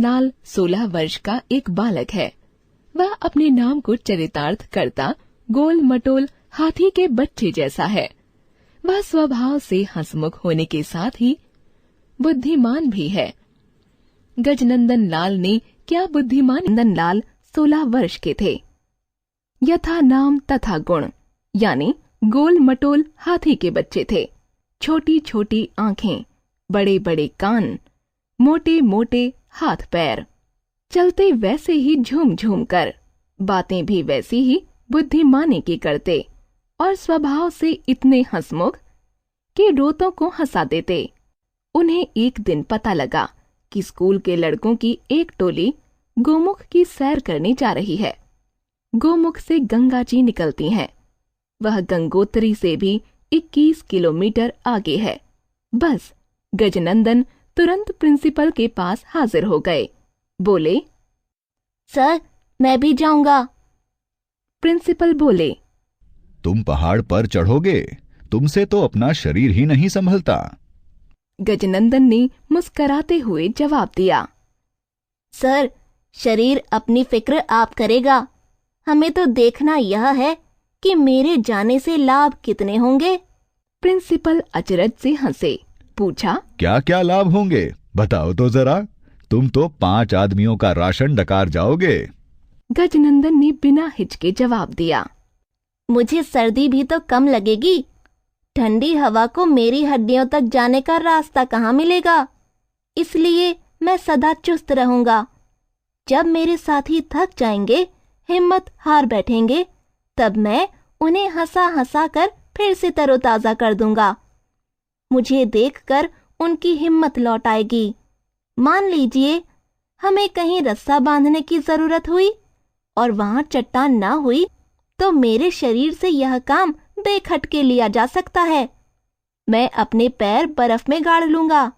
करनाल 16 वर्ष का एक बालक है। वह अपने नाम को चरितार्थ करता गोल मटोल हाथी के बच्चे जैसा है। वह स्वभाव से हंसमुख होने के साथ ही बुद्धिमान भी है। गजनंदन लाल ने क्या बुद्धिमान। नंदन लाल 16 वर्ष के थे। यथा नाम तथा गुण, यानी गोल मटोल हाथी के बच्चे थे। छोटी छोटी आंखें, बड़े बड़े कान, मोटे मोटे हाथ पैर, चलते वैसे ही झूम झूम कर, बातें भी वैसी ही बुद्धिमानी की करते और स्वभाव से इतने हंसमुख कि रोतों को हंसा देते। उन्हें एक दिन पता लगा कि स्कूल के लड़कों की एक टोली गोमुख की सैर करने जा रही है। गोमुख से गंगा जी निकलती हैं। वह गंगोत्री से भी 21 किलोमीटर आगे है। बस गजनंदन तुरंत प्रिंसिपल के पास हाजिर हो गए। बोले, सर, मैं भी जाऊंगा। प्रिंसिपल बोले, तुम पहाड़ पर चढ़ोगे? तुमसे तो अपना शरीर ही नहीं संभलता। गजनंदन ने मुस्कराते हुए जवाब दिया, सर, शरीर अपनी फिक्र आप करेगा। हमें तो देखना यह है कि मेरे जाने से लाभ कितने होंगे। प्रिंसिपल अचरज से हंसे। पूछा, क्या क्या लाभ होंगे, बताओ तो जरा। तुम तो 5 आदमियों का राशन डकार जाओगे। गजनंदन ने बिना हिचके जवाब दिया, मुझे सर्दी भी तो कम लगेगी। ठंडी हवा को मेरी हड्डियों तक जाने का रास्ता कहाँ मिलेगा। इसलिए मैं सदा चुस्त रहूंगा। जब मेरे साथी थक जाएंगे, हिम्मत हार बैठेंगे, तब मैं उन्हें हंसा हंसा कर फिर से तरोताजा कर दूंगा। मुझे देखकर उनकी हिम्मत लौट आएगी। मान लीजिए हमें कहीं रस्सा बांधने की जरूरत हुई और वहां चट्टान ना हुई, तो मेरे शरीर से यह काम बेखटके लिया जा सकता है। मैं अपने पैर बर्फ में गाड़ लूंगा।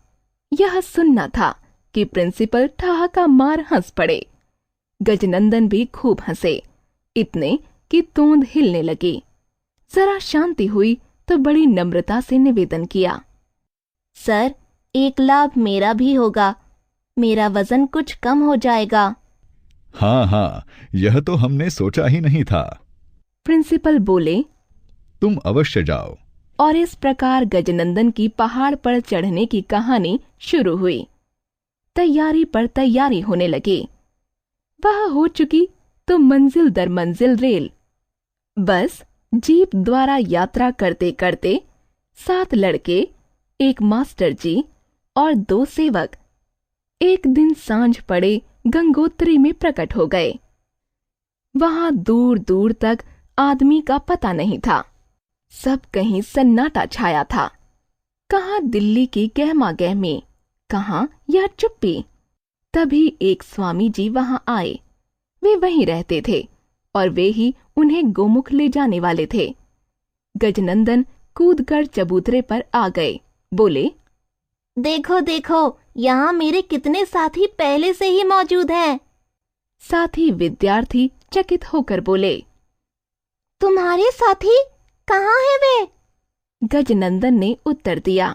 यह सुनना था कि प्रिंसिपल ठहाका मार हंस पड़े। गजनंदन भी खूब हंसे, इतने कि तोंद हिलने लगी। जरा शांति हुई तो बड़ी नम्रता से निवेदन किया, सर, एक लाभ मेरा भी होगा। मेरा वजन कुछ कम हो जाएगा। हाँ, यह तो हमने सोचा ही नहीं था। प्रिंसिपल बोले, तुम अवश्य जाओ। और इस प्रकार गजनंदन की पहाड़ पर चढ़ने की कहानी शुरू हुई। तैयारी पर तैयारी होने लगी। वह हो चुकी तो मंजिल दर मंजिल रेल। बस जीप द्वारा यात्रा करते करते 7 लड़के, एक मास्टर जी और 2 सेवक एक दिन सांझ पड़े गंगोत्री में प्रकट हो गए। वहां दूर दूर तक आदमी का पता नहीं था। सब कहीं सन्नाटा छाया था। कहाँ दिल्ली की गहमा गहमी, कहाँ यह चुप्पी। तभी एक स्वामी जी वहां आए। वे वहीं रहते थे और वे ही उन्हें गोमुख ले जाने वाले थे। गजनंदन कूदकर चबूतरे पर आ गए। बोले, देखो देखो, यहाँ मेरे कितने साथी पहले से ही मौजूद हैं। साथी विद्यार्थी चकित होकर बोले, तुम्हारे साथी कहाँ हैं वे? गजनंदन ने उत्तर दिया,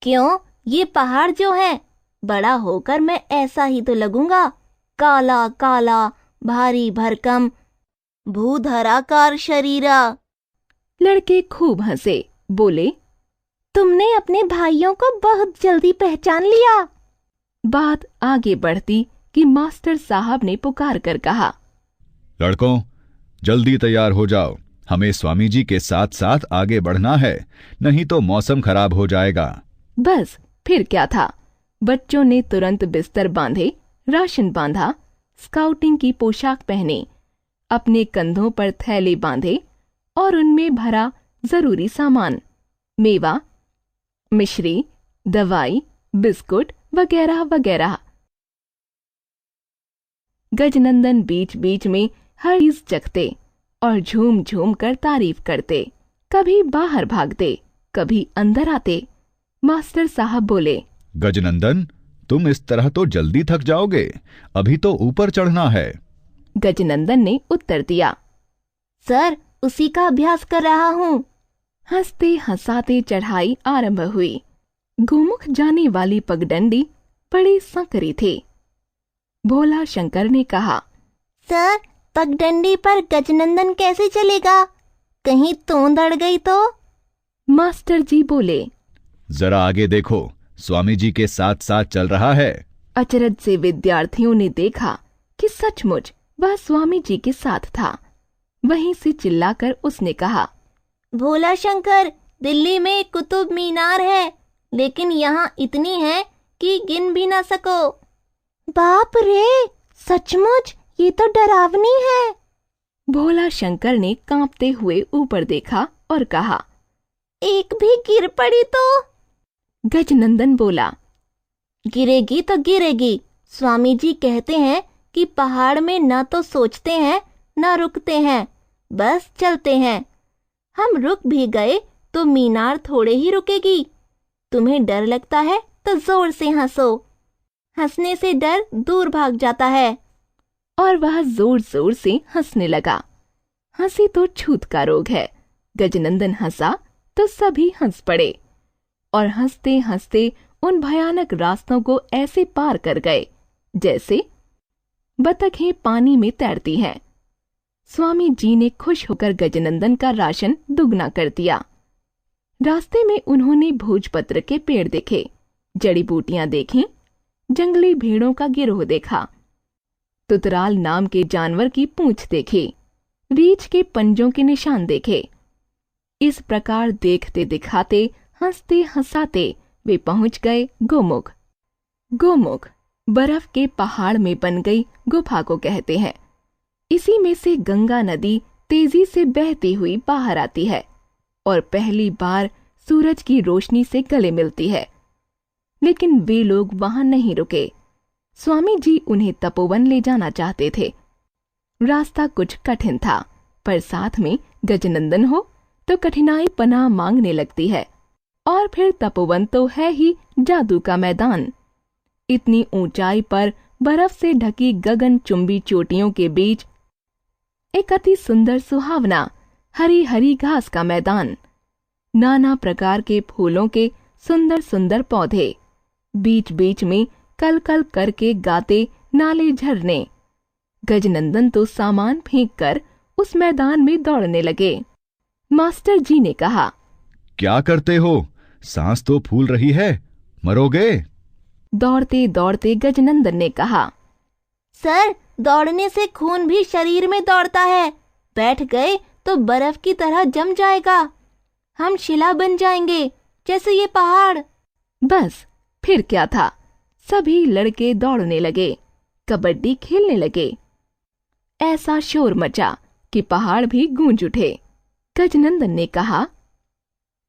क्यों, ये पहाड़ जो है, बड़ा होकर मैं ऐसा ही तो लगूंगा। काला काला, भारी भरकम, भूधराकार शरीरा। लड़के खूब हंसे। बोले, तुमने अपने भाइयों को बहुत जल्दी पहचान लिया। बात आगे बढ़ती कि मास्टर साहब ने पुकार कर कहा, लड़कों, जल्दी तैयार हो जाओ। हमें स्वामी जी के साथ साथ आगे बढ़ना है, नहीं तो मौसम खराब हो जाएगा। बस फिर क्या था। बच्चों ने तुरंत बिस्तर बांधे, राशन बांधा, स्काउटिंग की पोशाक पहने, अपने कंधों पर थैले बांधे और उनमें भरा जरूरी सामान, मेवा, मिश्री, दवाई, बिस्कुट वगैरह वगैरह। गजनंदन बीच बीच में हर चीज चखते और झूम झूम कर तारीफ करते। कभी बाहर भागते, कभी अंदर आते। मास्टर साहब बोले, गजनंदन, तुम इस तरह तो जल्दी थक जाओगे, अभी तो ऊपर चढ़ना है। गजनंदन ने उत्तर दिया, सर, उसी का अभ्यास कर रहा हूँ। हंसते हंसाते चढ़ाई आरंभ हुई। गोमुख जाने वाली पगडंडी बड़ी संकरी थी। भोला शंकर ने कहा। सर, पगडंडी पर गजनंदन कैसे चलेगा? कहीं तोंद अड़ गई तो? मास्टर जी बोले। जरा आगे देखो, स्वामी जी के साथ साथ चल रहा है। अचरज से विद्यार्थियों ने देखा कि सचमुच वह स्वामी जी के साथ था। वहीं से चिल्लाकर उसने कहा, भोला शंकर, दिल्ली में कुतुब मीनार है, लेकिन यहाँ इतनी है कि गिन भी ना सको। बाप रे, सचमुच ये तो डरावनी है। भोला शंकर ने कांपते हुए ऊपर देखा और कहा, एक भी गिर पड़ी तो? गजनंदन बोला, गिरेगी तो गिरेगी। स्वामी जी कहते हैं कि पहाड़ में ना तो सोचते हैं ना रुकते हैं, बस चलते हैं। हम रुक भी गए तो मीनार थोड़े ही रुकेगी। तुम्हें डर लगता है तो जोर से हंसो, हंसने से डर दूर भाग जाता है। और वह जोर जोर से हंसने लगा। हंसी तो छूत का रोग है। गजनंदन हंसा तो सभी हंस पड़े और हंसते हंसते उन भयानक रास्तों को ऐसे पार कर गए जैसे बतखें पानी में तैरती हैं। स्वामी जी ने खुश होकर गजनंदन का राशन दुगना कर दिया। रास्ते में उन्होंने भोजपत्र के पेड़ देखे, जड़ी बूटियां देखीं, जंगली भेड़ों का गिरोह देखा, तुतराल नाम के जानवर की पूंछ देखी, रीछ के पंजों के निशान देखे। इस प्रकार देखते दिखाते, हंसते हंसाते वे पहुंच गए गोमुख। गोमुख बर्फ के पहाड़ में बन गई गुफा को कहते हैं। इसी में से गंगा नदी तेजी से बहती हुई बाहर आती है और पहली बार सूरज की रोशनी से गले मिलती है। लेकिन वे लोग वहां नहीं रुके। स्वामी जी उन्हें तपोवन ले जाना चाहते थे। रास्ता कुछ कठिन था, पर साथ में गजनंदन हो तो कठिनाई पनाह मांगने लगती है। और फिर तपोवन तो है ही जादू का मैदान। इतनी ऊंचाई पर बर्फ से ढकी गगन चुंबी चोटियों के बीच एक अति सुंदर सुहावना हरी हरी घास का मैदान, नाना प्रकार के फूलों के सुंदर सुंदर पौधे, बीच बीच में कल कल करके गाते नाले झरने। गजनंदन तो सामान फेंक कर उस मैदान में दौड़ने लगे। मास्टर जी ने कहा, क्या करते हो? सांस तो फूल रही है, मरोगे। दौड़ते दौड़ते गजनंदन ने कहा, सर, दौड़ने से खून भी शरीर में दौड़ता है। बैठ गए तो बर्फ की तरह जम जाएगा। हम शिला बन जाएंगे, जैसे ये पहाड़। बस फिर क्या था, सभी लड़के दौड़ने लगे, कबड्डी खेलने लगे। ऐसा शोर मचा कि पहाड़ भी गूंज उठे। गजनंदन ने कहा,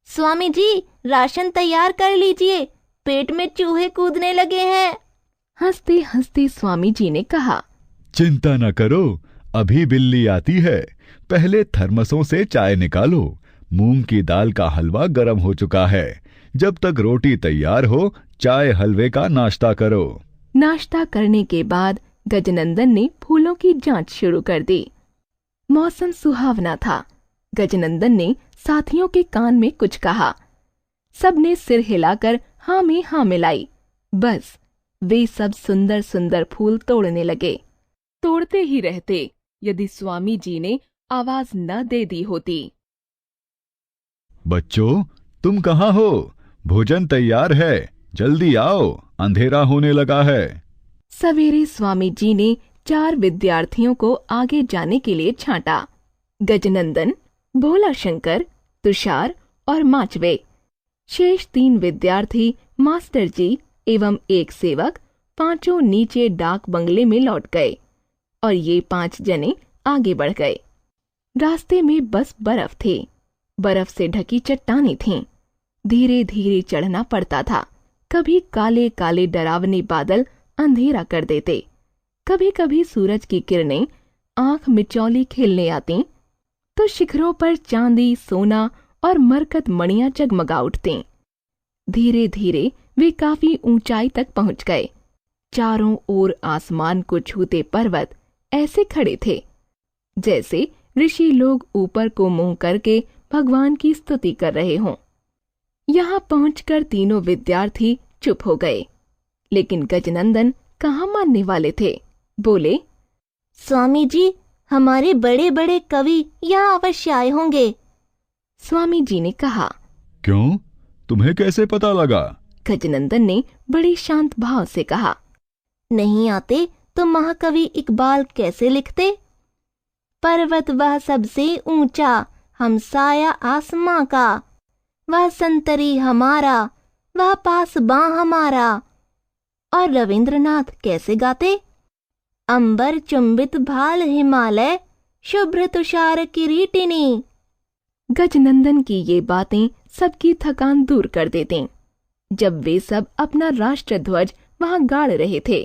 स्वामी जी, राशन तैयार कर लीजिए, पेट में चूहे कूदने लगे हैं। हंसते हंसते स्वामी जी ने कहा, चिंता न करो, अभी बिल्ली आती है। पहले थर्मसों से चाय निकालो। मूंग की दाल का हलवा गर्म हो चुका है। जब तक रोटी तैयार हो, चाय हलवे का नाश्ता करो। नाश्ता करने के बाद गजनंदन ने फूलों की जांच शुरू कर दी। मौसम सुहावना था। गजनंदन ने साथियों के कान में कुछ कहा। सबने सिर हिलाकर हाँ में हाँ मिलाई। बस वे सब सुंदर सुंदर फूल तोड़ने लगे। तोड़ते ही रहते, यदि स्वामी जी ने आवाज न दे दी होती। बच्चों, तुम कहाँ हो? भोजन तैयार है, जल्दी आओ, अंधेरा होने लगा है। सवेरे स्वामी जी ने 4 विद्यार्थियों को आगे जाने के लिए छांटा। गजनंदन, भोला शंकर, तुषार और माचवे। शेष 3 विद्यार्थी, मास्टर जी एवं एक सेवक, पांचों नीचे डाक बंगले में लौट गए और ये 5 जने आगे बढ़ गए। रास्ते में बस बर्फ थी। बर्फ से ढकी चट्टानें थीं। धीरे धीरे चढ़ना पड़ता था। कभी काले काले डरावने बादल अंधेरा कर देते, कभी कभी सूरज की किरणें आंख मिचौली खेलने आती तो शिखरों पर चांदी, सोना और मरकत मणियां जगमगा उठती। धीरे धीरे वे काफी ऊंचाई तक पहुंच गए। चारों ओर आसमान को छूते पर्वत ऐसे खड़े थे जैसे ऋषि लोग ऊपर को मुंह करके भगवान की स्तुति कर रहे हों। यहाँ पहुंचकर तीनों विद्यार्थी चुप हो गए, लेकिन गजनंदन कहाँ मानने वाले थे। बोले, स्वामी जी, हमारे बड़े बड़े कवि यहाँ अवश्य आए होंगे। स्वामी जी ने कहा। क्यों, तुम्हें कैसे पता लगा? गजनंदन ने बड़े शांत भाव से कहा। नहीं आते तो महाकवि इकबाल कैसे लिखते? पर्वत वह सबसे ऊंचा, हमसाया आसमां का, वह संतरी हमारा, वह पासबां हमारा। और रविंद्रनाथ कैसे गाते? अंबर चुंबित भाल हिमालय, शुभ्र तुषार किरीटिनी। गजनंदन की ये बातें सबकी थकान दूर कर देती। जब वे सब अपना राष्ट्र ध्वज वहां गाड़ रहे थे,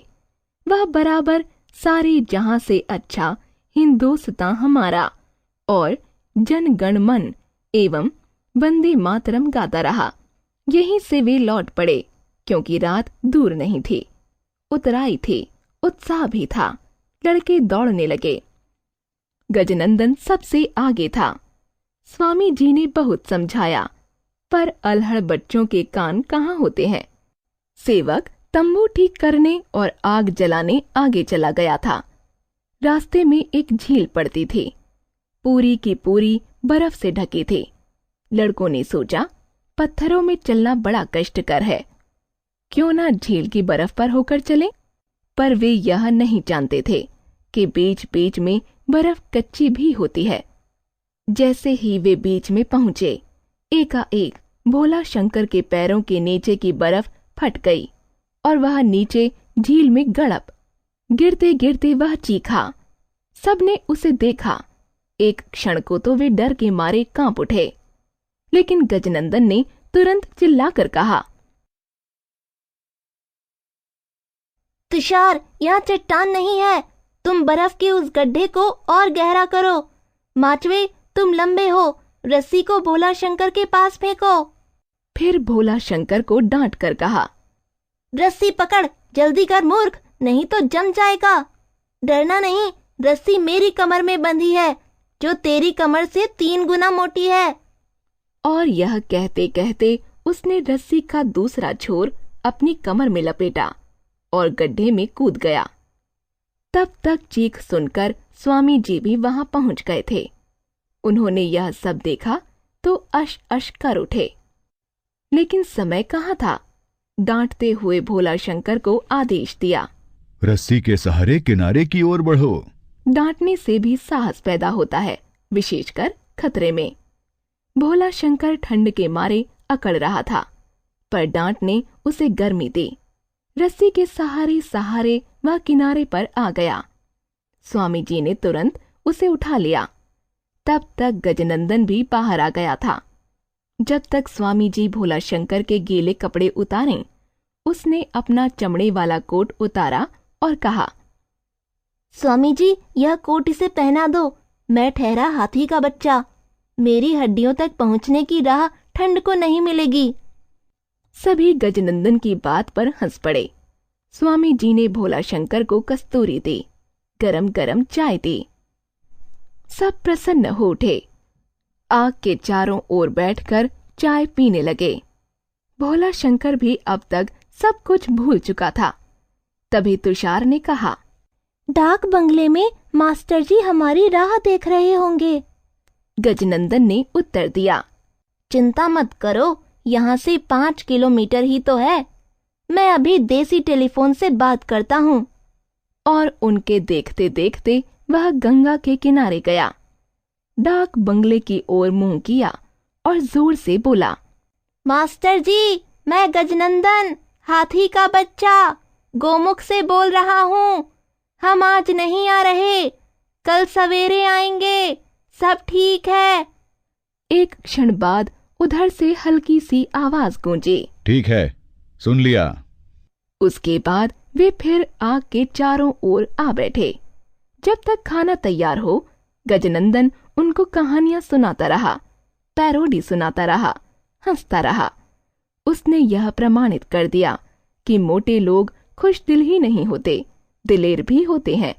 वह बराबर सारे जहां से अच्छा हिंदोस्तां हमारा और जन गण मन एवं वंदे मातरम गाता रहा। यहीं से वे लौट पड़े, क्योंकि रात दूर नहीं थी, उतराई थी, उत्साह भी था। लड़के दौड़ने लगे। गजनंदन सबसे आगे था। स्वामी जी ने बहुत समझाया, पर अल्हड़ बच्चों के कान कहाँ होते हैं। सेवक तंबू ठीक करने और आग जलाने आगे चला गया था। रास्ते में एक झील पड़ती थी, पूरी की पूरी बर्फ से ढकी थी। लड़कों ने सोचा, पत्थरों में चलना बड़ा कष्टकर है, क्यों ना झील की बर्फ पर होकर चलें। पर वे यह नहीं जानते थे कि बीच बीच में बर्फ कच्ची भी होती है। जैसे ही वे बीच में पहुंचे, एकाएक भोला शंकर के पैरों के नीचे की बर्फ फट गई और वह नीचे झील में गड़प। गिरते गिरते वह चीखा। सबने उसे देखा। एक क्षण को तो वे डर के मारे कांप उठे, लेकिन गजनंदन ने तुरंत चिल्लाकर कहा, तुषार, यहाँ चट्टान नहीं है, तुम बर्फ के उस गड्ढे को और गहरा करो। माचवे, तुम लंबे हो, रस्सी को भोला शंकर के पास फेंको। फिर भोला शंकर को डांट कर कहा, रस्सी पकड़, जल्दी कर मूर्ख, नहीं तो जम जाएगा। डरना नहीं, रस्सी मेरी कमर में बंधी है, जो तेरी कमर से 3 गुना मोटी है। और यह कहते कहते उसने रस्सी का दूसरा छोर अपनी कमर में लपेटा और गड्ढे में कूद गया। तब तक चीख सुनकर स्वामी जी भी वहां पहुंच गए थे। उन्होंने यह सब देखा तो अश अश कर उठे, लेकिन समय कहाँ था। डांटते हुए भोला शंकर को आदेश दिया, रस्सी के सहारे किनारे की ओर बढ़ो। डांटने से भी साहस पैदा होता है, विशेषकर खतरे में। भोला शंकर ठंड के मारे अकड़ रहा था, पर डांट ने उसे गर्मी दी। रस्सी के सहारे सहारे वह किनारे पर आ गया। स्वामी जी ने तुरंत उसे उठा लिया। तब तक गजनंदन भी बाहर आ गया था। जब तक स्वामी जी भोला शंकर के गीले कपड़े उतारें, उसने अपना चमड़े वाला कोट उतारा और कहा, स्वामी जी, यह कोट इसे पहना दो। मैं ठहरा हाथी का बच्चा, मेरी हड्डियों तक पहुंचने की राह ठंड को नहीं मिलेगी। सभी गजनंदन की बात पर हंस पड़े। स्वामी जी ने भोला शंकर को कस्तूरी दी, गरम गरम चाय दी। सब प्रसन्न हो उठे। आग के चारों ओर बैठकर चाय पीने लगे। भोला शंकर भी अब तक सब कुछ भूल चुका था। तभी तुषार ने कहा, डाक बंगले में मास्टर जी हमारी राह देख रहे होंगे। गजनंदन ने उत्तर दिया, चिंता मत करो, यहाँ से 5 किलोमीटर ही तो है। मैं अभी देसी टेलीफोन से बात करता हूँ। और उनके देखते देखते वह गंगा के किनारे गया। डाक बंगले की ओर मुंह किया और जोर से बोला, मास्टर जी, मैं गजनंदन, हाथी का बच्चा, गोमुख से बोल रहा हूँ। हम आज नहीं आ रहे, कल सवेरे आएंगे, सब ठीक है। एक क्षण बाद उधर से हल्की सी आवाज गूंजी, ठीक है, सुन लिया। उसके बाद वे फिर आग के चारों ओर आ बैठे। जब तक खाना तैयार हो, गजनंदन उनको कहानियां सुनाता रहा, पैरोडी सुनाता रहा, हंसता रहा। उसने यह प्रमाणित कर दिया कि मोटे लोग खुश दिल ही नहीं होते, दिलेर भी होते हैं।